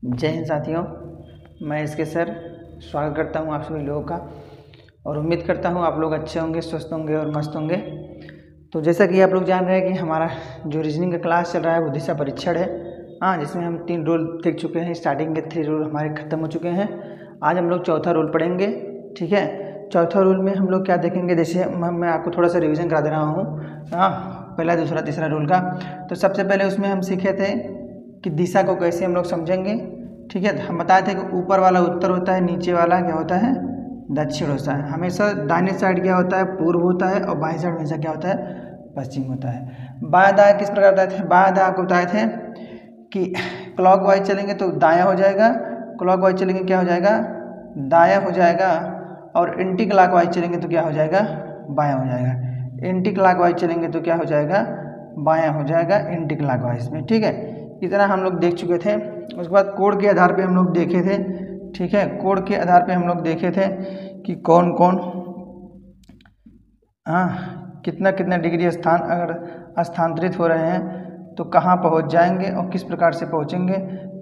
जय हिंद साथियों, मैं इसके सर स्वागत करता हूं आप सभी लोगों का और उम्मीद करता हूं आप लोग अच्छे होंगे, स्वस्थ होंगे और मस्त होंगे। तो जैसा कि आप लोग जान रहे हैं कि हमारा जो रीजनिंग का क्लास चल रहा है वो दिशा परीक्षण है। जिसमें हम 3 रूल देख चुके हैं। स्टार्टिंग के 3 रूल हमारे ख़त्म हो चुके हैं। आज हम लोग चौथा रूल पढ़ेंगे। ठीक है, चौथा रूल में हम लोग क्या देखेंगे, जैसे मैं आपको थोड़ा सा रिविज़न करा दे रहा हूँ। पहला, दूसरा, तीसरा रूल का। तो सबसे पहले उसमें हम सीखे थे कि दिशा को कैसे हम लोग समझेंगे। ठीक है, हम बताए थे कि ऊपर वाला उत्तर होता है, नीचे वाला क्या होता है, दक्षिण होता है। हमेशा दाहिने साइड क्या होता है, पूर्व होता है, और बाएं साइड हमेशा क्या होता है, पश्चिम होता है। बायां दायां किस प्रकार बताए थे, बायां दायां को बताए थे कि क्लॉकवाइज चलेंगे तो दायां हो जाएगा, क्लॉकवाइज चलेंगे क्या हो जाएगा, दायां हो जाएगा, और एंटी क्लॉकवाइज चलेंगे तो क्या हो जाएगा, बायां हो जाएगा। एंटी क्लॉकवाइज चलेंगे तो क्या हो जाएगा, बायां हो जाएगा एंटी क्लॉकवाइज में। ठीक है, इतना हम लोग देख चुके थे। उसके बाद कोण के आधार पे हम लोग देखे थे। ठीक है, कोण के आधार पे हम लोग देखे थे कि कौन कौन कितना कितना डिग्री स्थान अगर स्थानांतरित हो रहे हैं तो कहाँ पहुँच जाएंगे और किस प्रकार से पहुँचेंगे,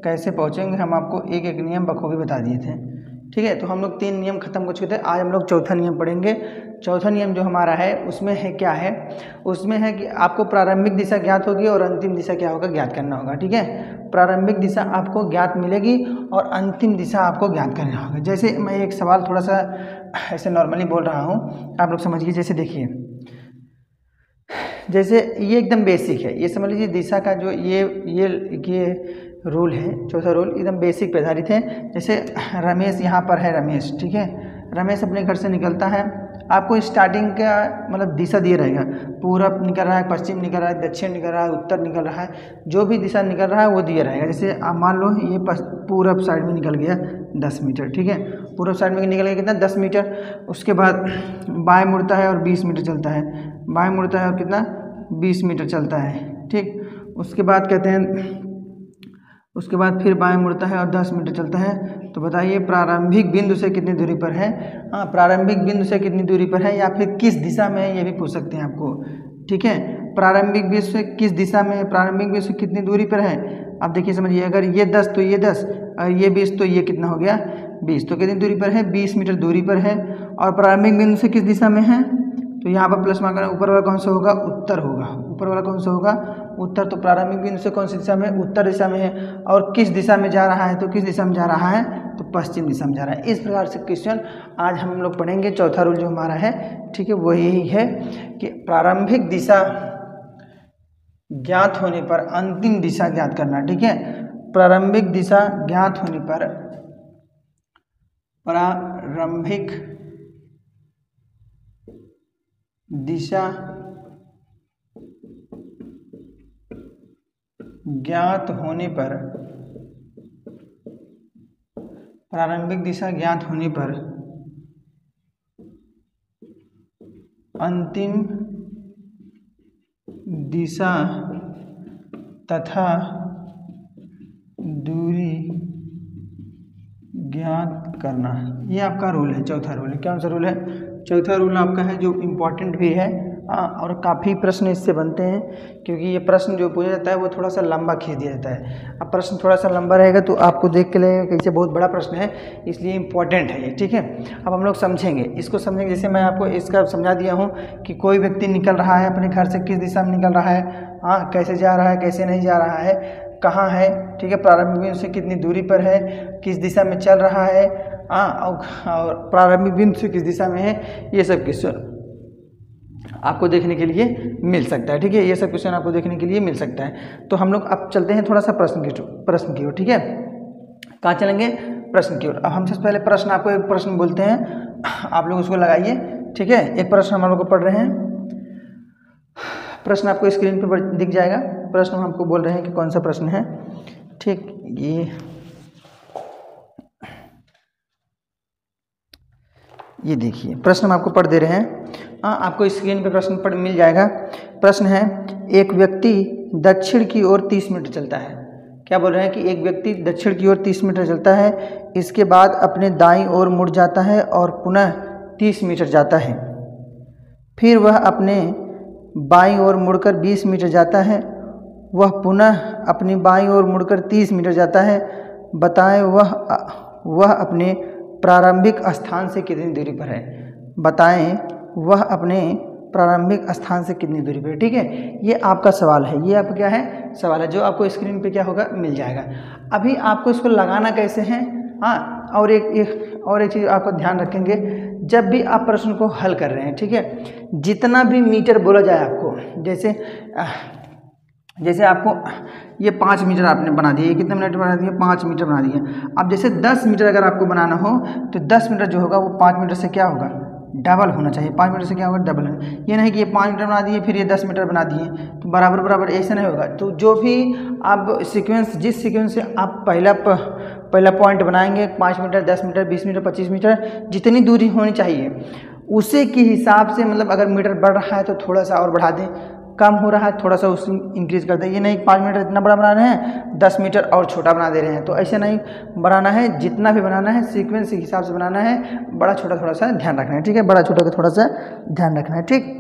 कैसे पहुँचेंगे। हम आपको एक एक नियम बखूबी बता दिए थे। ठीक है, तो हम लोग 3 नियम खत्म हो चुके थे। आज हम लोग चौथा नियम पढ़ेंगे। चौथा नियम जो हमारा है उसमें है क्या है, उसमें है कि आपको प्रारंभिक दिशा ज्ञात होगी और अंतिम दिशा क्या होगा, ज्ञात करना होगा। ठीक है, प्रारंभिक दिशा आपको ज्ञात मिलेगी और अंतिम दिशा आपको ज्ञात करना होगा। जैसे मैं एक सवाल थोड़ा सा ऐसे नॉर्मली बोल रहा हूँ, आप लोग समझिए। जैसे देखिए, जैसे ये एकदम बेसिक है, ये समझ लीजिए दिशा का जो ये रूल है, चौथा रूल एकदम बेसिक पे आधारित है। जैसे रमेश यहाँ पर है, रमेश, ठीक है, रमेश अपने घर से निकलता है। आपको स्टार्टिंग का मतलब दिशा दिया रहेगा, पूरब निकल रहा है, पश्चिम निकल रहा है, दक्षिण निकल रहा है, उत्तर निकल रहा है, जो भी दिशा निकल रहा है वो दिया रहेगा। जैसे आप मान लो ये पूरब साइड में निकल गया 10 मीटर। ठीक है, पूरब साइड में निकल गया कितना, 10 मीटर। उसके बाद बाएँ मुड़ता है और 20 मीटर चलता है, बाएँ मुड़ता है और कितना, 20 मीटर चलता है। ठीक, उसके बाद कहते हैं, उसके बाद फिर बाएं मुड़ता है और 10 मीटर चलता है। तो बताइए प्रारंभिक बिंदु से कितनी दूरी पर है। प्रारंभिक बिंदु से कितनी दूरी पर है, या फिर किस दिशा में है, ये भी पूछ सकते हैं आपको। ठीक है, प्रारंभिक बिंदु से किस दिशा में है, प्रारंभिक बिंदु से कितनी दूरी पर है। अब देखिए समझिए, अगर ये 10 तो ये 10, और ये 20 तो ये कितना हो गया, 20। तो कितनी दूरी पर है, 20 मीटर दूरी पर है। और प्रारंभिक बिंदु से किस दिशा में है, तो यहाँ पर प्लस मार्क करना, ऊपर वाला कौन सा होगा, उत्तर होगा। ऊपर वाला कौन सा होगा, उत्तर। तो प्रारंभिक बिंदु से कौन सी दिशा में, उत्तर दिशा में है। और किस दिशा में जा रहा है, तो किस दिशा में जा रहा है, तो पश्चिम दिशा में जा रहा है। इस प्रकार से क्वेश्चन आज हम लोग पढ़ेंगे। चौथा रूल जो हमारा है, ठीक है, वो यही है कि प्रारंभिक दिशा ज्ञात होने पर अंतिम दिशा ज्ञात करना। ठीक है, प्रारंभिक दिशा ज्ञात होने पर प्रारंभिक दिशा ज्ञात होने पर, प्रारंभिक दिशा ज्ञात होने पर अंतिम दिशा तथा दूरी ज्ञात करना। ये आपका रूल है, चौथा रूल है। कौन सा रूल है, चौथा रूल आपका है जो इम्पोर्टेंट भी है। और काफ़ी प्रश्न इससे बनते हैं, क्योंकि ये प्रश्न जो पूछा जाता है वो थोड़ा सा लंबा खींच दिया जाता है। अब प्रश्न थोड़ा सा लंबा रहेगा तो आपको देख के लगेगा कि इसे बहुत बड़ा प्रश्न है, इसलिए इम्पोर्टेंट है ये। ठीक है, अब हम लोग समझेंगे, इसको समझेंगे। जैसे मैं आपको इसका समझा दिया हूँ कि कोई व्यक्ति निकल रहा है अपने घर से, किस दिशा में निकल रहा है, कैसे जा रहा है, कैसे नहीं जा रहा है, कहाँ है। ठीक है, प्रारंभिक बिंदु से कितनी दूरी पर है, किस दिशा में चल रहा है, और प्रारंभिक बिंदु से किस दिशा में है। ये सब क्वेश्चन आपको देखने के लिए मिल सकता है। ठीक है, ये सब क्वेश्चन आपको देखने के लिए मिल सकता है। तो हम लोग अब चलते हैं थोड़ा सा प्रश्न की ओर। ठीक है, कहाँ चलेंगे, प्रश्न की ओर। अब हम सबसे पहले प्रश्न, आपको एक प्रश्न बोलते हैं, आप लोग उसको लगाइए। ठीक है, एक प्रश्न हम लोग को पढ़ रहे हैं। प्रश्न आपको स्क्रीन पर दिख जाएगा। प्रश्न हम आपको बोल रहे हैं कि कौन सा प्रश्न है। ठीक, ये देखिए प्रश्न हम आपको पढ़ दे रहे हैं। आपको स्क्रीन पे प्रश्न पढ़ मिल जाएगा। प्रश्न है, एक व्यक्ति दक्षिण की ओर 30 मीटर चलता है। क्या बोल रहे हैं कि एक व्यक्ति दक्षिण की ओर 30 मीटर चलता है, इसके बाद अपने दाईं ओर मुड़ जाता है और पुनः 30 मीटर जाता है। फिर वह अपने बाईं ओर मुड़कर 20 मीटर जाता है। वह पुनः अपनी बाईं ओर मुड़कर 30 मीटर जाता है। बताएं वह अपने प्रारंभिक स्थान से कितनी दूरी पर है। बताएं वह अपने प्रारंभिक स्थान से कितनी दूरी पर है। ठीक है, ये आपका सवाल है, ये आपका क्या है, सवाल है, जो आपको स्क्रीन पे क्या होगा, मिल जाएगा। अभी आपको इसको लगाना कैसे है, हाँ, और एक चीज़ आपको ध्यान रखेंगे, जब भी आप प्रश्न को हल कर रहे हैं, ठीक है, जितना भी मीटर बोला जाए आपको, जैसे आपको ये 5 मीटर आपने बना दिया, ये कितने मिनट बना दिया, 5 मीटर बना दिया। अब जैसे 10 मीटर अगर आपको बनाना हो तो 10 मीटर जो होगा वो 5 मीटर से क्या होगा, डबल होना चाहिए। 5 मीटर से क्या होगा, डबल है। ये नहीं कि ये 5 मीटर बना दिए फिर ये 10 मीटर बना दिए, तो बराबर बराबर ऐसे नहीं होगा। तो जो भी आप सीक्वेंस, जिस सीक्वेंस से आप पहला पॉइंट बनाएंगे, 5 मीटर, 10 मीटर, 20 मीटर, 25 मीटर, जितनी दूरी होनी चाहिए उसी के हिसाब से, मतलब अगर मीटर बढ़ रहा है तो थोड़ा सा और बढ़ा दें, कम हो रहा है थोड़ा सा उसी इंक्रीज कर दें। ये नहीं 5 मीटर इतना बड़ा बना रहे हैं, 10 मीटर और छोटा बना दे रहे हैं, तो ऐसे नहीं बनाना है। जितना भी बनाना है सीक्वेंस के हिसाब से बनाना है, बड़ा छोटा थोड़ा सा ध्यान रखना है। ठीक है, बड़ा छोटा का थोड़ा सा ध्यान रखना है। ठीक,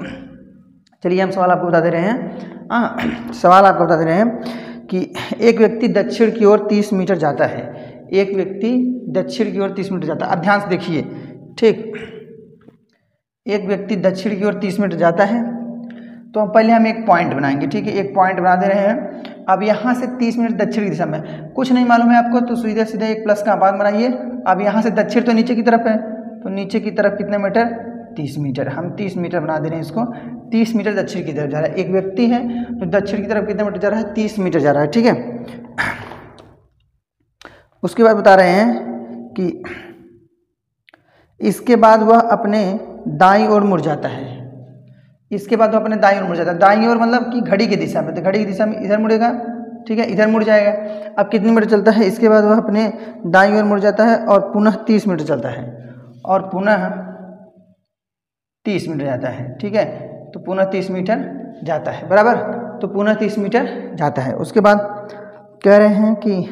चलिए हम सवाल आपको बता दे रहे हैं। हाँ, सवाल आपको बता दे रहे हैं कि एक व्यक्ति दक्षिण की ओर 30 मीटर जाता है। एक व्यक्ति दक्षिण की ओर 30 मीटर जाता है। अब ध्यान से देखिए, ठीक, एक व्यक्ति दक्षिण की ओर 30 मीटर जाता है, तो पहले हम एक पॉइंट बनाएंगे। ठीक है, एक पॉइंट बना दे रहे हैं। अब यहाँ से 30 मीटर दक्षिण की दिशा में, कुछ नहीं मालूम है आपको, तो सीधे सीधे एक प्लस का आपात बनाइए। अब यहाँ से दक्षिण तो नीचे की तरफ है, तो नीचे की तरफ कितने मीटर, 30 मीटर। हम 30 मीटर बना दे रहे हैं इसको, 30 मीटर दक्षिण की तरफ जा रहा है। एक व्यक्ति है तो दक्षिण की तरफ कितने मीटर जा रहा है, 30 मीटर जा रहा है। ठीक है, उसके बाद बता रहे हैं कि इसके बाद वह अपने दाईं ओर मुड़ जाता है। इसके बाद वह अपने दाईं ओर मुड़ जाता है। दाईं ओर मतलब कि घड़ी की दिशा में, तो घड़ी की दिशा में इधर मुड़ेगा। ठीक है, इधर मुड़ जाएगा। अब कितनी मीटर चलता है, इसके बाद वह अपने दाईं ओर मुड़ जाता है और पुनः 30 मीटर चलता है, और पुनः 30 मीटर जाता है। ठीक है, तो पुनः 30 मीटर जाता है, बराबर, तो पुनः 30 मीटर जाता है। उसके बाद कह रहे हैं कि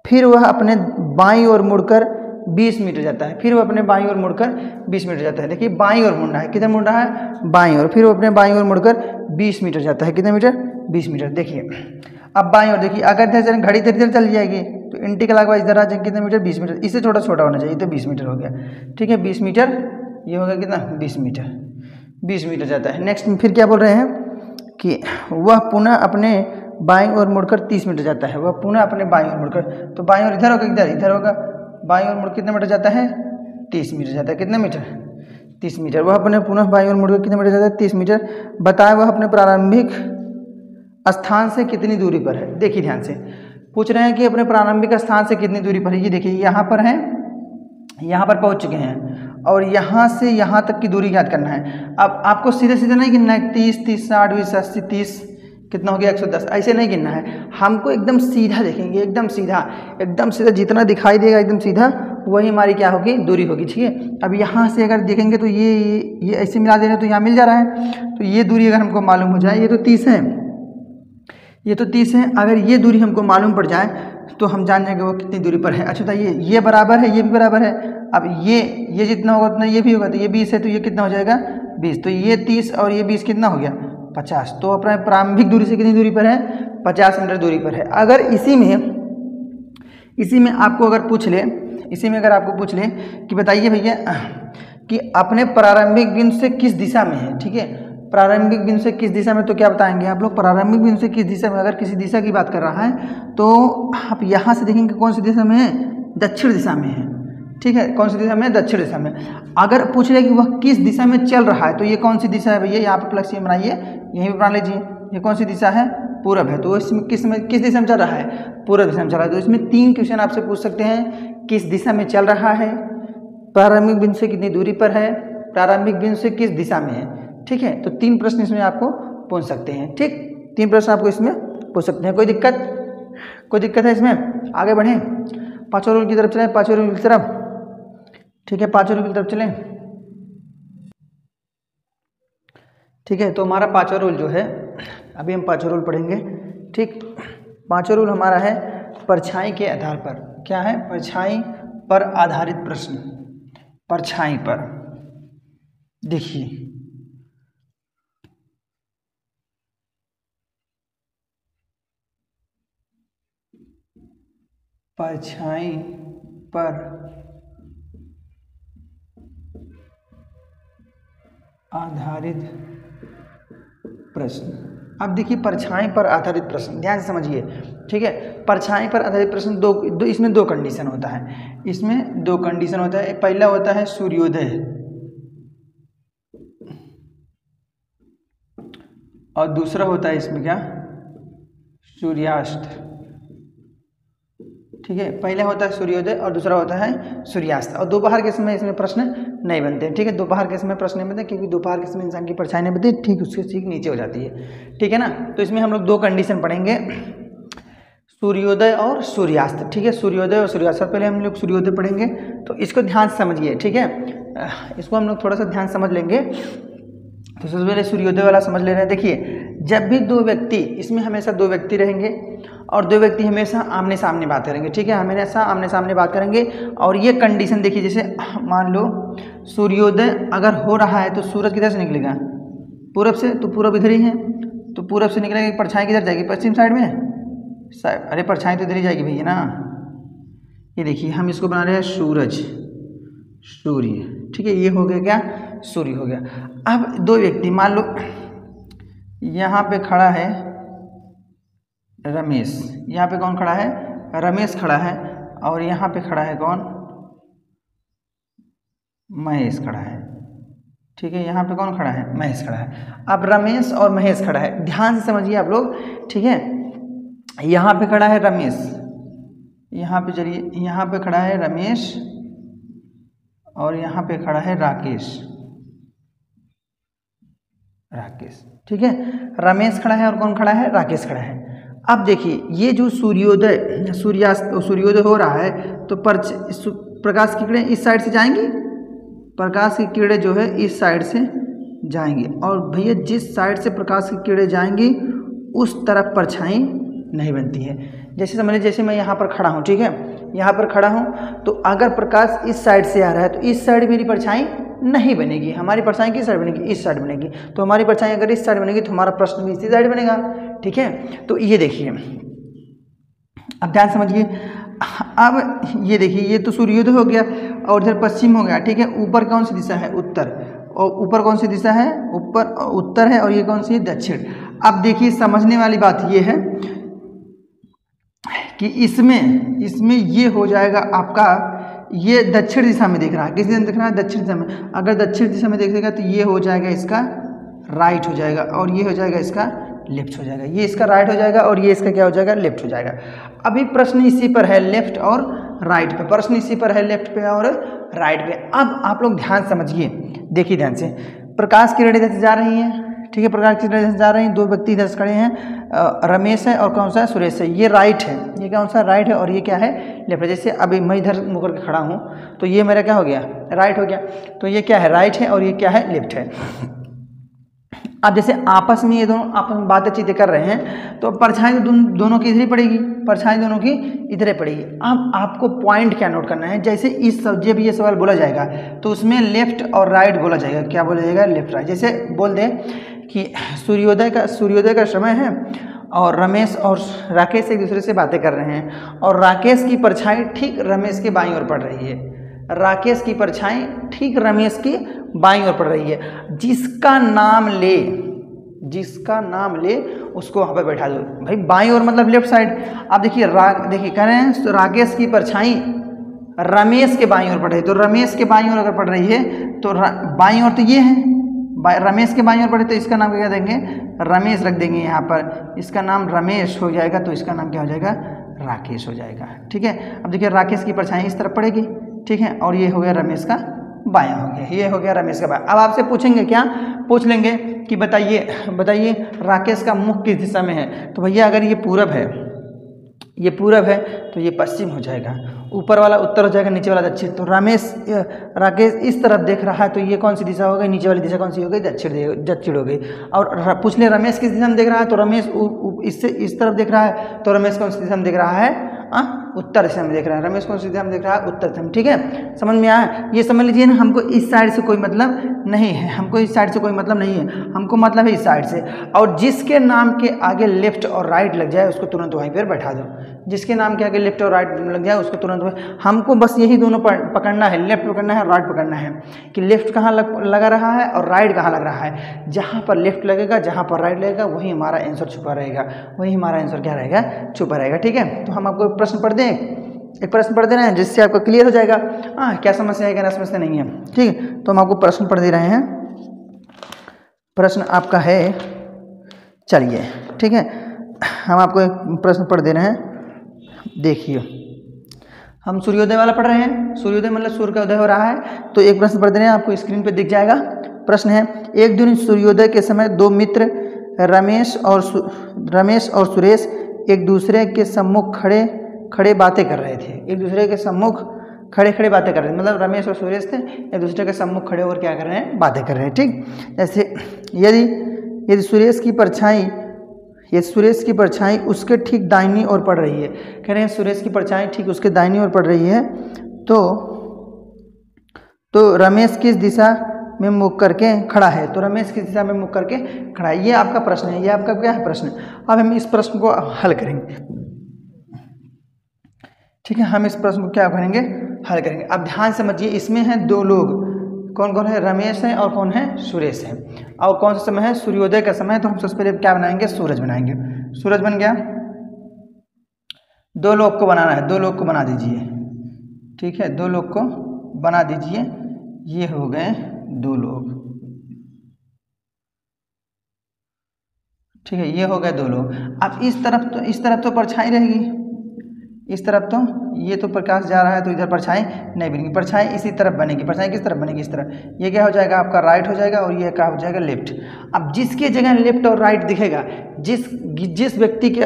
फिर वह अपने बाईं ओर मुड़कर 20 मीटर जाता है। फिर वो अपने बाईं ओर मुड़कर 20 मीटर जाता है। देखिए, बाईं ओर मुड़ना है, किधर मुड़ रहा है, बाईं ओर। फिर वो अपने बाईं ओर मुड़कर 20 मीटर जाता है। कितने मीटर, 20 मीटर। देखिए, अब बाईं ओर देखिए, अगर इधर घड़ी इधर चल जाएगी तो इंटीकल आगे इधर आ जाएगी, कितने मीटर, 20 मीटर। इससे छोटा छोटा होना चाहिए, तो 20 मीटर हो गया। ठीक है, 20 मीटर, ये हो गया कितना, 20 मीटर। 20 मीटर जाता है। नेक्स्ट फिर क्या बोल रहे हैं कि वह पुनः अपने बाईं ओर मुड़कर 30 मीटर जाता है। वह पुनः अपने बाईं ओर मुड़कर, तो बाईं ओर इधर होगा, इधर होगा, बाईं ओर मुड़ कितने मीटर जाता है, 30 मीटर जाता है। कितने मीटर, 30 मीटर। वह अपने पुनः बाईं ओर मुड़कर कितने मीटर जाता है, 30 मीटर। बताए वह अपने प्रारंभिक स्थान से कितनी दूरी पर है। देखिए ध्यान से पूछ रहे हैं कि अपने प्रारंभिक स्थान से कितनी दूरी पर है। ये देखिए, यहाँ पर है, यहाँ पर पहुँच चुके हैं, और यहाँ से यहाँ तक की दूरी ज्ञात करना है। अब आपको सीधे सीधे नहीं गिनना है, 30, 30, 60, 20, 80, 30, कितना हो गया, 110, ऐसे नहीं गिनना है। हमको एकदम सीधा देखेंगे, एकदम सीधा, जितना दिखाई देगा एकदम सीधा, वही हमारी क्या होगी, दूरी होगी। ठीक है, अब यहाँ से अगर देखेंगे तो ये ऐसे मिला दे रहे हैं, तो यहाँ मिल जा रहा है। तो ये दूरी अगर हमको मालूम हो जाए, ये तो 30 है, ये तो 30 है। अगर ये दूरी हमको मालूम पड़ जाए तो हम जान जाएंगे वो कितनी दूरी पर है। अच्छा, ये बराबर है, ये भी बराबर है। अब ये जितना होगा उतना ये भी होगा, तो ये 20 है, तो ये कितना हो जाएगा, 20। तो ये 30 और ये 20 कितना हो गया, 50। तो अपना प्रारंभिक दूरी से कितनी दूरी पर है, 50 मीटर दूरी पर है। अगर इसी में आपको अगर पूछ ले, कि बताइए भैया कि अपने प्रारंभिक बिंदु से किस दिशा में है। ठीक है, प्रारंभिक बिंदु से किस दिशा में, तो क्या बताएंगे आप लोग, प्रारंभिक बिंदु से किस दिशा में। अगर किसी दिशा की बात कर रहा है तो आप यहाँ से देखेंगे कौन सी दिशा में है, दक्षिण दिशा में है। ठीक है, कौन सी दिशा में, दक्षिण दिशा में। अगर पूछ ले कि वह किस दिशा में चल रहा है, तो ये कौन सी दिशा है भैया, यहाँ पर प्लस बनाइए, यहीं पर बना लीजिए। ये कौन सी दिशा है, पूरब है, तो इसमें किस दिशा में चल रहा है, पूरब दिशा में चल रहा है। तो इसमें 3 क्वेश्चन आपसे पूछ सकते हैं, किस दिशा में चल रहा है, प्रारंभिक बिंदु से कितनी दूरी पर है, प्रारंभिक बिंदु से किस दिशा में है। ठीक है, तो 3 प्रश्न इसमें आपको पूछ सकते हैं। ठीक, 3 प्रश्न आपको इसमें पूछ सकते हैं। कोई दिक्कत है इसमें, आगे बढ़ें, पांचों रूल की तरफ चलें, पांचों रूल की तरफ। ठीक है, पांचों रूल की तरफ चलें। ठीक है, तो हमारा पांचों रूल जो है, अभी हम पांचों रूल पढ़ेंगे। ठीक, पांचों रूल हमारा है परछाई के आधार पर। क्या है, परछाई पर आधारित प्रश्न। परछाई पर देखिए, परछाई पर आधारित प्रश्न। अब देखिए परछाई पर आधारित प्रश्न ध्यान से समझिए, ठीक है। परछाई पर आधारित प्रश्न दो इसमें दो कंडीशन होता है, इसमें दो कंडीशन होता है। पहला होता है सूर्योदय और दूसरा होता है इसमें क्या, सूर्यास्त, ठीक है। पहला होता है सूर्योदय और दूसरा होता है सूर्यास्त। और दोपहर के समय इसमें प्रश्न नहीं बनते, ठीक है। दोपहर के समय प्रश्न नहीं बनते क्योंकि दोपहर के समय इंसान की परछाई नहीं बनती, ठीक उसके ठीक नीचे हो जाती है, ठीक है ना। तो इसमें हम लोग दो कंडीशन पढ़ेंगे, सूर्योदय और सूर्यास्त, ठीक है। सूर्योदय और सूर्यास्त, पहले हम लोग सूर्योदय पढ़ेंगे, तो इसको ध्यान से समझिए, ठीक है। इसको हम लोग थोड़ा सा ध्यान समझ लेंगे। तो सबसे पहले सूर्योदय वाला समझ ले रहे हैं। देखिए जब भी दो व्यक्ति, इसमें हमेशा दो व्यक्ति रहेंगे और दो व्यक्ति हमेशा आमने सामने बात करेंगे, ठीक है। हमेशा आमने सामने बात करेंगे और ये कंडीशन देखिए, जैसे मान लो सूर्योदय अगर हो रहा है तो सूरज किधर से निकलेगा, पूरब से, तो पूरब इधर ही है, तो पूरब से निकलेगा, परछाई किधर जाएगी, पश्चिम साइड में। अरे परछाई तो इधर ही जाएगी भैया ना। ये देखिए हम इसको बना रहे हैं सूरज, सूर्य, ठीक है। ये हो गया क्या, सूर्य हो गया। अब दो व्यक्ति, मान लो यहाँ पे खड़ा है रमेश, यहाँ पे कौन खड़ा है, रमेश खड़ा है, और यहाँ पे खड़ा है कौन, महेश खड़ा है, ठीक है। यहाँ पे कौन खड़ा है, महेश खड़ा है। अब रमेश और महेश खड़ा है, ध्यान से समझिए आप लोग, ठीक है। यहाँ पे खड़ा है रमेश, यहाँ पे चलिए, यहाँ पे खड़ा है रमेश और यहाँ पे खड़ा है राकेश, ठीक है। रमेश खड़ा है और कौन खड़ा है, राकेश खड़ा है। अब देखिए ये जो सूर्योदय सूर्योदय हो रहा है, तो प्रकाश की किरणें इस साइड से जाएंगी, प्रकाश की किरणें जो है इस साइड से जाएंगी, और भैया जिस साइड से प्रकाश की किरणें जाएंगी उस तरफ परछाई नहीं बनती है। जैसे समझ लीजिए, जैसे मैं यहाँ पर खड़ा हूँ, ठीक है, यहाँ पर खड़ा हूँ, तो अगर प्रकाश इस साइड से आ रहा है तो इस साइड मेरी परछाई नहीं बनेगी, हमारी परछाई किस साइड बनेगी, इस साइड बनेगी। तो हमारी परछाई अगर इस साइड बनेगी तो हमारा प्रश्न भी इसी साइड बनेगा, ठीक है। तो ये देखिए, अब ध्यान समझिए। अब ये देखिए, ये तो सूर्योदय हो गया और इधर पश्चिम हो गया, ठीक है। ऊपर कौन सी दिशा है, उत्तर, और ऊपर कौन सी दिशा है, ऊपर उत्तर है, और ये कौन सी है, दक्षिण। अब देखिए समझने वाली बात ये है कि इसमें ये हो जाएगा आपका, ये दक्षिण दिशा में दिख रहा है, किस दिशा में दिख रहा है, दक्षिण दिशा में। अगर दक्षिण दिशा में देखेगा तो ये हो जाएगा इसका राइट हो जाएगा, और ये हो जाएगा इसका लेफ्ट हो जाएगा। ये इसका राइट हो जाएगा और ये इसका क्या हो जाएगा, लेफ्ट हो जाएगा। अभी प्रश्न इसी पर है, लेफ्ट और राइट पे, प्रश्न इसी पर है, लेफ्ट पे और राइट पे। अब आप लोग ध्यान समझिए, देखिए ध्यान से, प्रकाश की किरणें इधर से जा रही हैं, ठीक है, प्रकाश की किरणें इधर से जा रही हैं, दो व्यक्ति इधर से खड़े हैं, रमेश है और कौन सा है, सुरेश है। ये राइट है, ये कौन सा, राइट है, और ये क्या है, लेफ्ट है। जैसे अभी मैं इधर मुँह करके खड़ा हूँ तो ये मेरा क्या हो गया, राइट हो गया, तो ये क्या है, राइट है, और ये क्या है, लेफ्ट है। अब जैसे आपस में ये दोनों आपस में बातचीत कर रहे हैं, तो परछाई तो दोनों की इधर ही पड़ेगी, परछाई दोनों की इधर ही पड़ेगी। अब आपको पॉइंट क्या नोट करना है, जैसे इस जब ये सवाल बोला जाएगा तो उसमें लेफ्ट और राइट बोला जाएगा, क्या बोला जाएगा, लेफ्ट राइट। जैसे बोल दें कि सूर्योदय का समय है और रमेश और राकेश एक दूसरे से बातें कर रहे हैं, और राकेश की परछाई ठीक रमेश के बाईं ओर पड़ रही है, राकेश की परछाई ठीक रमेश की बाईं ओर पड़ रही है। जिसका नाम ले उसको वहाँ पर बैठा दो। भाई बाईं ओर मतलब लेफ्ट साइड। आप देखिए देखिए कह रहे हैं तो राकेश की परछाई रमेश के बाईं ओर पड़ रही है, तो रमेश के बाईं ओर अगर पड़ रही है तो बाईं ओर तो ये है, रमेश के बाईं ओर पड़े तो इसका नाम क्या देंगे, रमेश रख देंगे यहाँ पर, इसका नाम रमेश हो जाएगा, तो इसका नाम क्या हो जाएगा, राकेश हो जाएगा, ठीक है। अब देखिए राकेश की परछाई इस तरफ पड़ेगी, ठीक है, और ये हो गया रमेश का बायां हो गया, ये हो गया रमेश का बायां। अब आपसे पूछेंगे, क्या पूछ लेंगे कि बताइए राकेश का मुख किस दिशा में है, तो भैया अगर ये पूरब है तो ये पश्चिम हो जाएगा, ऊपर वाला उत्तर हो जाएगा, नीचे वाला दक्षिण। तो राकेश इस तरफ देख रहा है तो ये कौन सी दिशा हो गई, नीचे वाली दिशा कौन सी हो गई, दक्षिण हो गई। और पूछ ले रमेश किस दिशा में देख रहा है, तो रमेश इससे इस तरफ देख रहा है, तो रमेश कौन सी दिशा में देख रहा है, उत्तर दिशा में देख रहा है, रमेश कौन सी दिशा में देख रहा है, उत्तर दिशा में। ठीक है, समझ में आया। ये समझ लीजिए ना, हमको इस साइड से कोई मतलब नहीं है, हमको इस साइड से कोई मतलब नहीं है, हमको मतलब है इस साइड से। और जिसके नाम के आगे लेफ्ट और राइट लग जाए उसको तुरंत वहीं पर बैठा दो, जिसके नाम के आगे लेफ्ट और राइट लग जाए उसको तुरंत। हमको बस यही दोनों पकड़ना है, लेफ्ट पकड़ना है, राइट पकड़ना है, कि लेफ्ट कहाँ लगा रहा है और राइट कहाँ लग रहा है। जहाँ पर लेफ्ट लगेगा, जहाँ पर राइट लगेगा, वही हमारा आंसर छुपा रहेगा, वही हमारा आंसर क्या रहेगा, छुपा रहेगा। ठीक है, तो हम आपको प्रश्न पढ़ दें, एक प्रश्न पढ़ दे रहे हैं जिससे आपको क्लियर हो जाएगा हाँ क्या समस्या है क्या ना समस्या नहीं है। ठीक है, तो हम आपको प्रश्न पढ़ दे रहे हैं। प्रश्न आपका है, चलिए ठीक है, हम आपको एक प्रश्न पढ़ दे रहे हैं। देखिए, हम सूर्योदय वाला पढ़ रहे हैं, सूर्योदय मतलब सूर्य का उदय हो रहा है। तो एक प्रश्न पढ़ दे रहे हैं, आपको स्क्रीन पे दिख जाएगा। प्रश्न है, एक दिन सूर्योदय के समय दो मित्र रमेश और सुरेश एक दूसरे के सम्मुख खड़े बातें कर रहे थे। एक दूसरे के सम्मुख खड़े बातें कर रहे थे, मतलब रमेश और सुरेश थे, एक दूसरे के सम्मुख खड़े होकर क्या कर रहे हैं, बातें कर रहे हैं। ठीक, जैसे यदि सुरेश की परछाई उसके ठीक दाहिनी ओर पड़ रही है, कह रहे हैं सुरेश की परछाई ठीक उसके दाहिनी ओर पड़ रही है, तो रमेश किस दिशा में मुख करके खड़ा है, तो रमेश किस दिशा में मुख करके खड़ा है। ये आपका प्रश्न है, ये आपका क्या है प्रश्न। अब हम इस प्रश्न को हल करेंगे। ठीक है, हम इस प्रश्न को क्या करेंगे, हल करेंगे। अब ध्यान समझिए, इसमें हैं दो लोग, कौन कौन है, रमेश है और कौन है, सुरेश है। और कौन सा समय है, सूर्योदय का समय। तो हम सबसे पहले क्या बनाएंगे, सूरज बनाएंगे। सूरज बन गया, दो लोग को बनाना है, दो लोग को बना दीजिए। ठीक है, दो लोग को बना दीजिए, ये हो गए दो लोग। ठीक है, ये हो गए दो लोग। अब इस तरफ तो परछाई रहेगी, इस तरफ तो ये तो प्रकाश जा रहा है तो इधर परछाई नहीं बनेगी, परछाई इसी तरफ बनेगी। परछाई किस तरफ बनेगी, इस तरफ। ये क्या हो जाएगा, आपका राइट हो जाएगा और ये क्या हो जाएगा, लेफ्ट। अब जिसके जगह लेफ्ट और राइट दिखेगा, जिस व्यक्ति के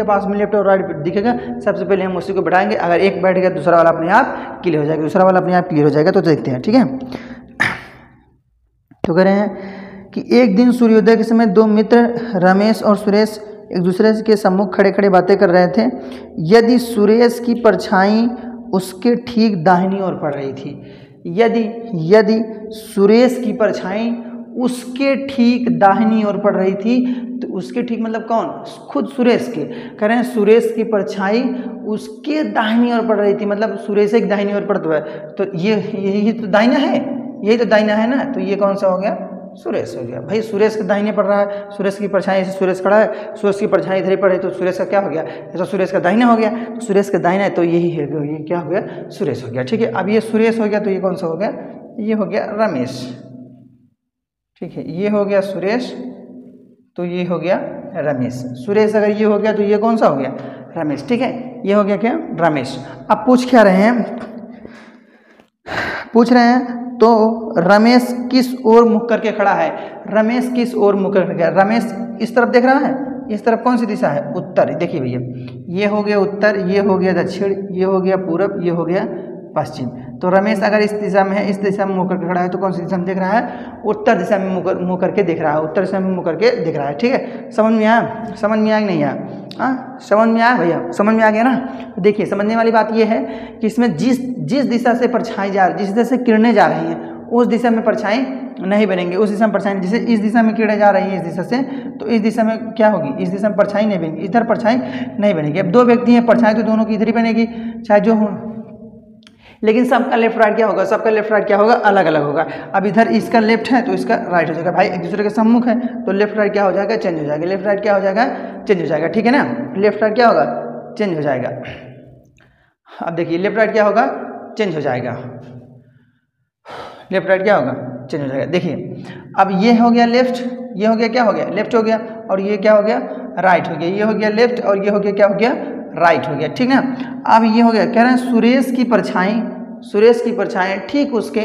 पास में लेफ्ट और राइट दिखेगा, सबसे पहले हम उसी को बढ़ाएंगे। अगर एक बैठ गया दूसरा वाला अपने आप क्लियर हो जाएगा, दूसरा वाला अपने आप क्लियर हो जाएगा। तो देखते हैं। ठीक है, तो कह रहे हैं कि एक दिन सूर्योदय के समय दो मित्र रमेश और सुरेश एक दूसरे के सम्मुख खड़े बातें कर रहे थे। यदि सुरेश की परछाई उसके ठीक दाहिनी ओर पड़ रही थी, यदि सुरेश की परछाई उसके ठीक दाहिनी ओर पड़ रही थी, तो उसके ठीक मतलब कौन, खुद सुरेश के। कह रहे हैं सुरेश की परछाई उसके दाहिनी ओर पड़ रही थी, मतलब सुरेश की दाहिनी ओर पड़ता है, तो यही तो दाहिना है, यही तो दाहिना है ना। तो ये कौन सा हो गया, सुरेश हो गया। भाई सुरेश के दाहिने पड़ रहा है, सुरेश की परछाई ऐसे सुरेश खड़ा है, सुरेश की परछाई इधर ही पड़ रही, तो सुरेश का क्या हो गया, ये तो सुरेश का दाहिना हो गया। तो सुरेश का दाहिना है तो यही है, ये क्या हो गया, सुरेश हो गया। ठीक है, अब ये सुरेश हो गया, तो ये कौन सा हो गया, ये हो गया रमेश। ठीक है, ये हो गया सुरेश, तो ये हो गया रमेश। सुरेश अगर ये हो गया तो ये कौन सा हो गया, रमेश। ठीक है, ये हो गया क्या, रमेश। अब पूछ क्या रहे हैं, पूछ रहे हैं तो रमेश किस ओर मुख करके खड़ा है, रमेश किस ओर मुख करके, रमेश इस तरफ देख रहा है, इस तरफ कौन सी दिशा है, उत्तर। देखिए भैया, ये हो गया उत्तर, ये हो गया दक्षिण, ये हो गया पूरब, ये हो गया पश्चिम। तो रमेश अगर इस दिशा में है, इस दिशा में मुँह करके खड़ा है, तो कौन सी दिशा में देख रहा है, उत्तर दिशा में मुँह करके देख रहा है, उत्तर दिशा में मुँह करके देख रहा है। ठीक है, समझ में आया, समझ में आया कि नहीं आया, हाँ समझ में आया भैया, समझ में आ गया ना। तो देखिए, समझने वाली बात यह है कि इसमें जिस दिशा से परछाई जिस दिशा से किरणें जा रही हैं, उस दिशा में परछाई नहीं बनेंगे, उस दिशा में परछाई, जैसे इस दिशा में किरणें जा रही है इस दिशा से, तो इस दिशा में क्या होगी, इस दिशा में परछाई नहीं बनेगी, इधर परछाई नहीं बनेगी। अब दो व्यक्ति हैं, परछाई तो दोनों की इधर ही बनेगी, चाहे जो हो, लेकिन सबका लेफ्ट राइट क्या होगा, सबका लेफ्ट राइट क्या होगा, अलग अलग होगा। अब इधर इसका लेफ्ट है तो इसका राइट हो जाएगा। भाई एक दूसरे के सम्मुख है तो लेफ्ट राइट क्या हो जाएगा, चेंज हो जाएगा, लेफ्ट राइट क्या हो जाएगा, चेंज हो जाएगा। ठीक है ना, लेफ्ट राइट क्या होगा, चेंज हो जाएगा। अब देखिए, लेफ्ट राइट क्या होगा, चेंज हो जाएगा, लेफ्ट राइट क्या होगा, चेंज हो जाएगा। देखिए, अब ये हो गया लेफ्ट, ये हो गया क्या हो गया, लेफ्ट हो गया, और ये क्या हो गया, राइट हो गया। ये हो गया लेफ्ट और ये हो गया क्या हो गया, राइट हो गया। ठीक ना, अब ये हो गया, कह रहे हैं सुरेश की परछाई ठीक उसके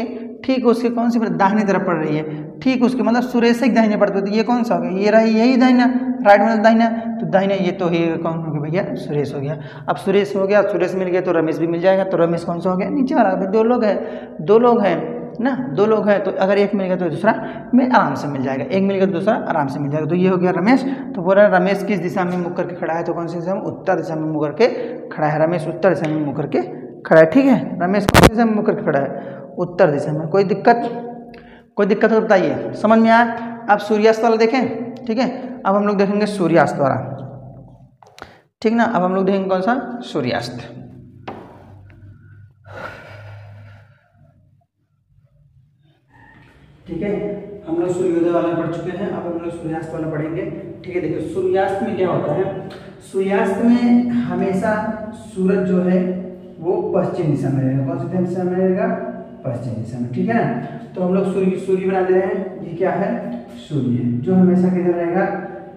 कौन सी दाहिनी तरफ पड़ रही है, ठीक उसके मतलब सुरेश से दाहिने पड़ते, तो ये कौन सा हो गया, ये रही, यही दाहिना, राइट मतलब दाहिना, तो दाहिना ये तो ही कौन हो गया भैया, सुरेश हो गया। अब सुरेश हो गया, सुरेश मिल गया तो रमेश भी मिल जाएगा, तो रमेश कौन सा हो गया, नीचे वाला। दो लोग हैं ना, 2 लोग हैं तो अगर एक मिल गया तो दूसरा में आराम से मिल जाएगा, एक मिल गया तो दूसरा आराम से मिल जाएगा। तो ये हो गया रमेश। तो बोल रहा है रमेश किस दिशा में मुँह करके खड़ा है, तो कौन सी दिशा में, उत्तर दिशा में मुँह करके खड़ा है। रमेश उत्तर दिशा में मुँह करके खड़ा है, ठीक है। रमेश कौन सी दिशा में मुँह करके खड़ा है, उत्तर दिशा में। कोई दिक्कत हो तो बताइए, समझ में आया। अब सूर्यास्त वाला देखें, ठीक है। अब हम लोग देखेंगे सूर्यास्त वाला, ठीक ना। अब हम लोग देखेंगे कौन सा, सूर्यास्त। ठीक है, हम लोग सूर्योदय वाला पढ़ चुके हैं, अब हम लोग सूर्यास्त वाला पढ़ेंगे, ठीक है। देखिए सूर्यास्त में क्या होता है, सूर्यास्त में हमेशा सूरज जो है वो पश्चिम दिशा में रहेगा। कौन सी दिशा में रहेगा, पश्चिम दिशा में, ठीक है ना। तो हम लोग सूर्य बना दे रहे हैं, ये क्या है, सूर्य है, जो हमेशा किधर रहेगा,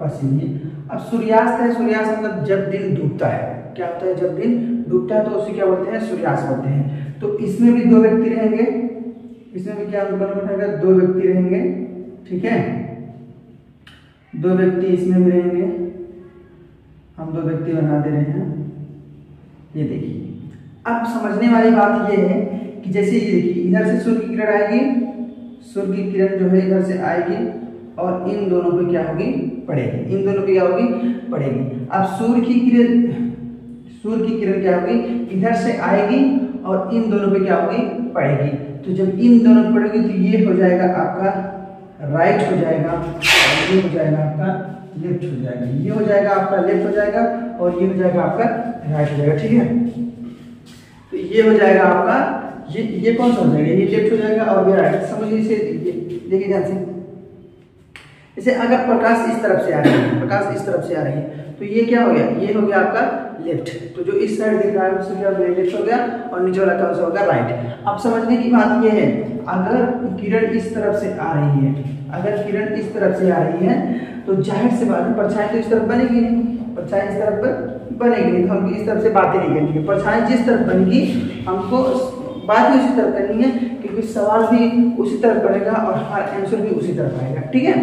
पश्चिम में। अब सूर्यास्त है, सूर्यास्त मतलब जब दिन डूबता है, क्या होता है, जब दिन डूबता है तो उसे क्या बोलते हैं, सूर्यास्त बोलते हैं। तो इसमें भी 2 व्यक्ति रहेंगे, इसमें भी क्या बनेगा, 2 व्यक्ति रहेंगे, ठीक है। 2 व्यक्ति इसमें भी रहेंगे, हम 2 व्यक्ति बना दे रहे हैं। ये देखिए, अब समझने वाली बात ये है कि जैसे ये देखिए इधर से सूर्य की किरण आएगी, सूर्य की किरण जो है इधर से आएगी और इन दोनों पे क्या होगी, पड़ेगी, इन दोनों पे क्या होगी, पड़ेगी। अब सूर्य की किरण क्या होगी, इधर से आएगी और इन दोनों पे क्या होगी, पड़ेगी। तो जब इन दोनों पे पड़ेगी तो ये हो जाएगा आपका राइट हो जाएगा, और ये हो जाएगा आपका लेफ्ट हो जाएगा, ये हो जाएगा आपका लेफ्ट हो जाएगा और ये हो जाएगा आपका राइट हो जाएगा, ठीक है। तो ये हो जाएगा आपका, ये कौन सा हो जाएगा, ये लेफ्ट हो जाएगा और ये राइट। समझिए इसे, देखिए ध्यान से, जैसे अगर प्रकाश इस तरफ से आ रही है, प्रकाश इस तरफ से आ रही है, तो ये क्या हो गया, ये हो गया आपका लेफ्ट। तो जो इस साइड दिख रहा है उससे क्या हो गया, लेफ्ट हो गया, और नीचे वाला कौन सा होगा, राइट। अब समझने की बात ये है, अगर किरण इस तरफ से आ रही है, अगर किरण इस तरफ से आ रही है तो जाहिर सी बात है परछाई तो इस तरफ बनेगी नहीं, परछाई इस तरफ पर बनेगी नहीं, तो हम इस तरफ से बातें नहीं करनी है। परछाई जिस तरफ बनेगी हमको बात भी उसी तरफ करनी है, क्योंकि सवाल भी उसी तरफ बनेगा और हमारा आंसर भी उसी तरफ आएगा, ठीक है।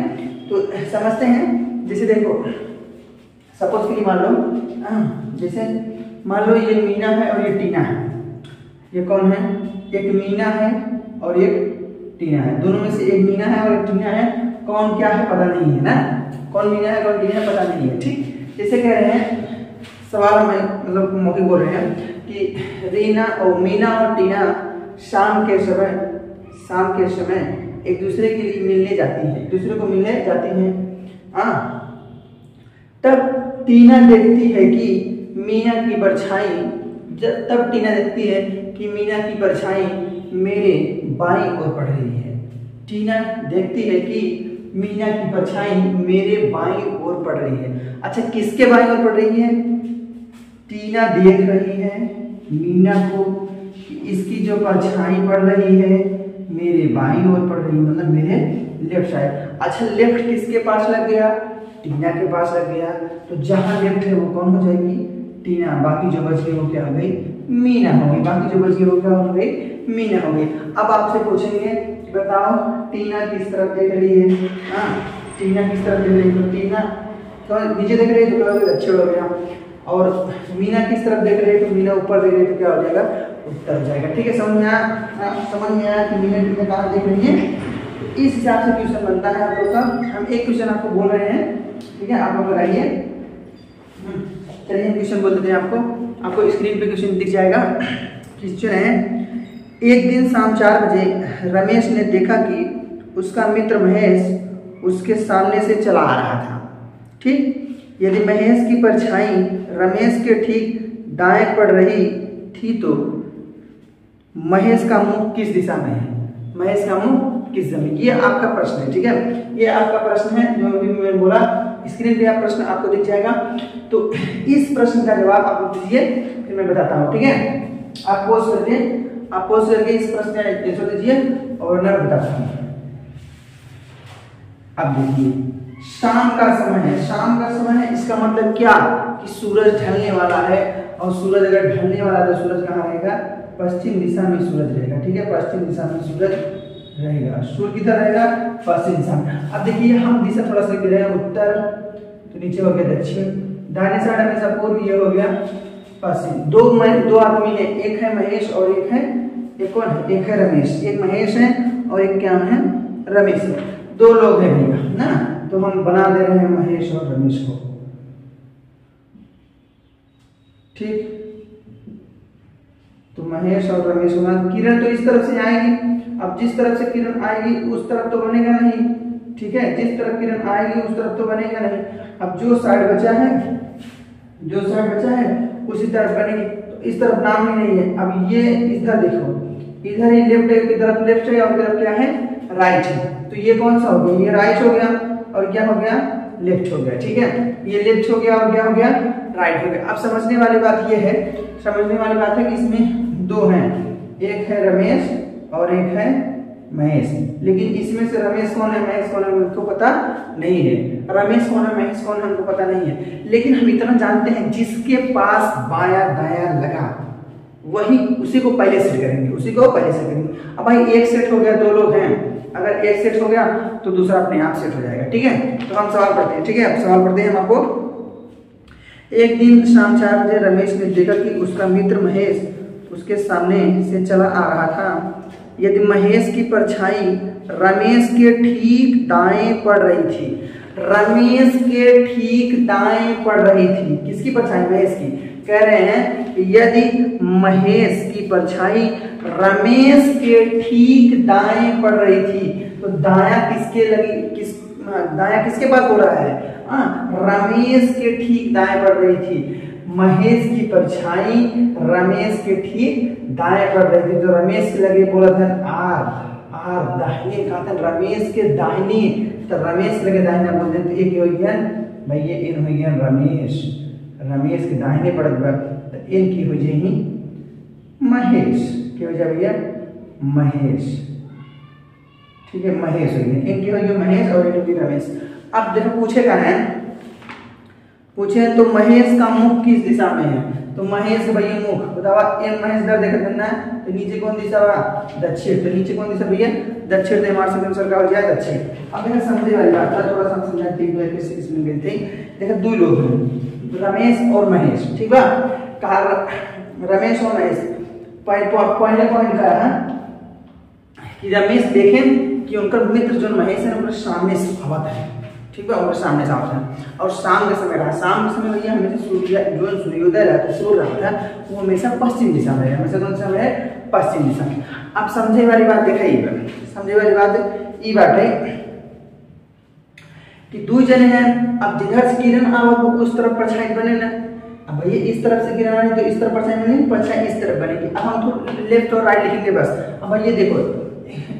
तो समझते हैं, जैसे देखो सपोज के लिए मान लो, जैसे मान लो ये मीना है और ये टीना है, ये कौन है, एक मीना है और एक टीना है, दोनों में से एक मीना है और एक टीना है, कौन क्या है पता नहीं है ना, कौन मीना है कौन टीना है पता नहीं है, ठीक। जैसे कह रहे हैं सवाल हमें मतलब मौके बोल रहे हैं कि रीना और मीना और टीना शाम के समय एक दूसरे के लिए मिलने जाती है, एक दूसरे को मिलने जाती हैं। तब टीना देखती है कि मीना की परछाई, तब टीना देखती है कि मीना की परछाई मेरे बाईं ओर पड़ रही है। टीना देखती है कि मीना की परछाई मेरे बाईं ओर पड़ रही है। अच्छा, किसके बाईं ओर पड़ रही है? टीना देख रही है मीना को कि इसकी जो परछाई पड़ रही है मेरे बाईं ओर पड़ रही है, मतलब मेरे लेफ्ट साइड। अच्छा, लेफ्ट किसके पास लग गया? टीना के पास लग गया। तो जहां लेफ्ट है वो कौन हो जाएगी? टीना। बाकी जो बच गई वो क्या हो गई? मीना हो गई। बाकी जो बच गई वो क्या हो गई? मीना हो गई। अब आपसे पूछेंगे बताओ टीना किस तरफ देख रही है? टीना किस तरफ देख रही है? तो टीना तो नीचे देख रही है तो अच्छे हो गया, और मीना किस तरफ देख रही है? तो मीना ऊपर देख रही है तो क्या हो जाएगा? उत्तर हो जाएगा। ठीक है, समझ में आया कि मीना टीना कहाँ देख रही है? तो इस हिसाब से क्वेश्चन बनता है आप लोग का। हम एक क्वेश्चन आपको बोल रहे हैं, ठीक है, आप लोग लगाइए। चलिए हम क्वेश्चन बोल देते हैं आपको स्क्रीन पे क्वेश्चन दिख जाएगा। क्वेश्चन है, एक दिन शाम 4 बजे रमेश ने देखा कि उसका मित्र महेश उसके सामने से चला आ रहा था। ठीक, यदि महेश की परछाई रमेश के ठीक दाएं पड़ रही थी तो महेश का मुंह किस दिशा में है? महेश का मुंह किस दिशा में? ये आपका प्रश्न है। ठीक है, ये आपका प्रश्न है जो अभी मैंने बोला। स्क्रीन पे आप प्रश्न आपको दिख जाएगा। तो इस प्रश्न का जवाब आप लोग दीजिए, फिर मैं बताता हूँ। ठीक है, आप पोस्ट करके इस प्रश्न का आंसर दीजिए और मैं बताता हूँ। अब देखिए, शाम का समय है। शाम का समय है, इसका मतलब क्या कि सूरज ढलने वाला है, और सूरज अगर ढलने वाला है तो सूरज कहाँ रहेगा? पश्चिम दिशा में सूरज रहेगा। ठीक है, पश्चिम दिशा में सूरज रहेगा। सूर्य किधर रहेगा? पश्चिम दिशा में। अब देखिए, हम दिशा थोड़ा सा लिख रहे हैं, उत्तर तो नीचे हो गया दक्षिण, दाहिने साइड हमेशा पूर्व, ये हो गया पश्चिम। दो आदमी है, एक है महेश और एक है एक कौन है, एक है रमेश, एक महेश है और एक क्या है, रमेश है। 2 लोग हैं भैया ना, तो हम बना दे रहे हैं महेश और रमेश को। ठीक, तो महेश और रमेश होगा। किरण तो इस तरफ से आएगी, अब जिस तरफ से किरण आएगी उस तरफ तो बनेगा नहीं, ठीक है, जिस तरफ किरण आएगी उस तरफ तो बनेगा नहीं। अब जो साइड बचा है, जो साइड बचा है उसी तरफ बनेगी, तो इस तरफ नाम ही नहीं है। अब ये इधर देखो, इधर ही लेफ्ट की तरफ लेफ्ट है और इधर क्या है, राइट है, तो ये कौन सा हो गया, ये राइट हो गया और क्या हो गया, लेफ्ट हो गया। ठीक है, ये लेफ्ट हो गया और क्या हो गया, राइट हो गया। अब समझने वाली बात ये है, समझने वाली बात है कि इसमें 2 हैं, एक है रमेश और एक है महेश, लेकिन इसमें से रमेश कौन है, महेश कौन है हमको पता नहीं है। रमेश कौन है, महेश कौन है हमको पता नहीं है, लेकिन हम इतना जानते हैं जिसके पास बाया दाया लगा वही उसी को पहले सेट करेंगे, उसी को पहले सेट करेंगे। अब भाई एक सेट हो गया, 2 लोग हैं, अगर एक सेट हो गया तो दूसरा अपने आप सेट हो जाएगा। ठीक है, तो हम सवाल पढ़ते हैं। ठीक है, अब सवाल पढ़ते हैं हम आपको। एक दिन शाम 4 बजे रमेश ने देखा कि उसका मित्र महेश उसके सामने से चला आ रहा था। यदि महेश की परछाई रमेश के ठीक दाएं पड़ रही थी, रमेश के ठीक दाएं पड़ रही थी, किसकी परछाई, महेश की। कह रहे हैं यदि महेश की परछाई रमेश के ठीक दाएं पड़ रही थी, तो दाया किसके लगी, दाया किसके पास हो रहा है, रमेश के ठीक दाएं पड़ रही थी। महेश की परछाई रमेश के ठीक दाएं पड़ रही थी, तो रमेश के लगे बोला था आर दाहिने, कहा था रमेश के दाहिने, तो रमेश के लगे दाहिना बोल दें, तो एक हो गया भाई, ये इन हो गया रमेश, रमेश के दाहिने पड़त बा, तो इन की हो जाएगी महेश, क्या हो जाए भैया, महेश। ठीक है, महेश हो गया, इनकी हो गई महेश और इनकी रमेश। अब देखो पूछे का है, पूछे तो महेश का मुख किस दिशा में है, तो महेश भैया मुख बतावा, एक महेश दर देखा करना है, तो नीचे कौन दिशा हुआ, दक्षिण, तो नीचे कौन दिशा भैया, दक्षिण, तो हमारे से आंसर का हो जाए दक्षिण। अब देखो समझे वाली बात है, थोड़ा सा समझा ठीक है, किस इसमें गए थे। देखो 2 लोग हैं, रमेश और महेश, ठीक बा, कहा रमेश और महेश, पहले पॉइंट का है कि रमेश देखें कि उनका मित्र जो महेश है उनके सामने से आवत है, ठीक है, उनके सामने से आवत है, और शाम का समय रहा, शाम के समय भैया हमेशा सूर्योदय रहता है, सूर्य रहता है, वो हमेशा पश्चिम दिशा में है, हमेशा कौन सा है, पश्चिम दिशा में। अब समझे वाली बात देखा, समझे वाली बात ये बात है कि 2 जने हैं, अब जिधर से किरण आवत उस तरफ परछाई बने ना, अब भैया इस तरफ से किरण आ रही तो इस तरफ परछाई बनेगी, परछाई इस तरफ बनेगी। अब हम तो लेफ्ट और राइट लिखेंगे बस। अब भैया देखो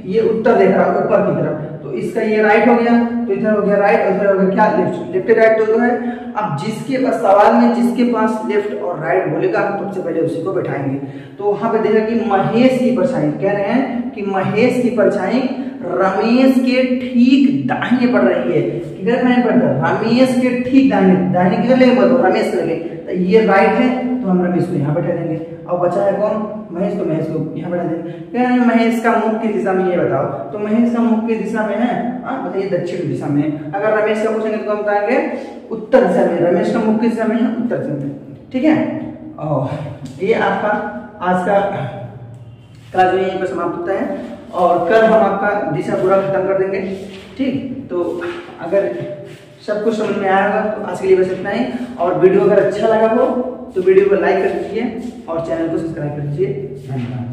ये उत्तर देख रहा है ऊपर की तरफ, तो इसका ये राइट हो गया, तो इधर हो गया राइट और इधर हो गया क्या, लेफ्ट, लेफ्ट राइट तो है। अब जिसके पास सवाल में जिसके पास लेफ्ट और राइट बोलेगा हम सबसे पहले उसी को बैठाएंगे। तो वहां पे देखा कि महेश की परछाई, कह रहे हैं कि महेश की परछाई रमेश के ठीक दाहिने पड़ रही है, किधर दाहिने पड़ रहा है, रमेश के ठीक दाहिने, दाहिने किधर लगे बोलो, रमेश के लगे, तो ये राइट है, तो हम रमेश को यहाँ बैठा देंगे। और बचा है कौन, महेश, तो महेश को यहाँ बैठा देंगे। कह रहे हैं महेश का मुख किस दिशा में, ये बताओ, तो महेश का मुख किस दिशा में है, बताइए दक्षिण दिशा में। अगर रमेश का पूछेंगे तो हम बताएंगे उत्तर दिशा में, रमेश का मुख किस दिशा में है, उत्तर दिशा में। ठीक है, और ये आपका आज का क्लास जो यहीं पर समाप्त होता है, और कल हम आपका दिशा पूरा खत्म कर देंगे। ठीक, तो अगर सब कुछ समझ में आया होगा तो आज के लिए बस इतना ही, और वीडियो अगर अच्छा लगा हो तो वीडियो को लाइक कर दीजिए और चैनल को सब्सक्राइब कर दीजिए। धन्यवाद।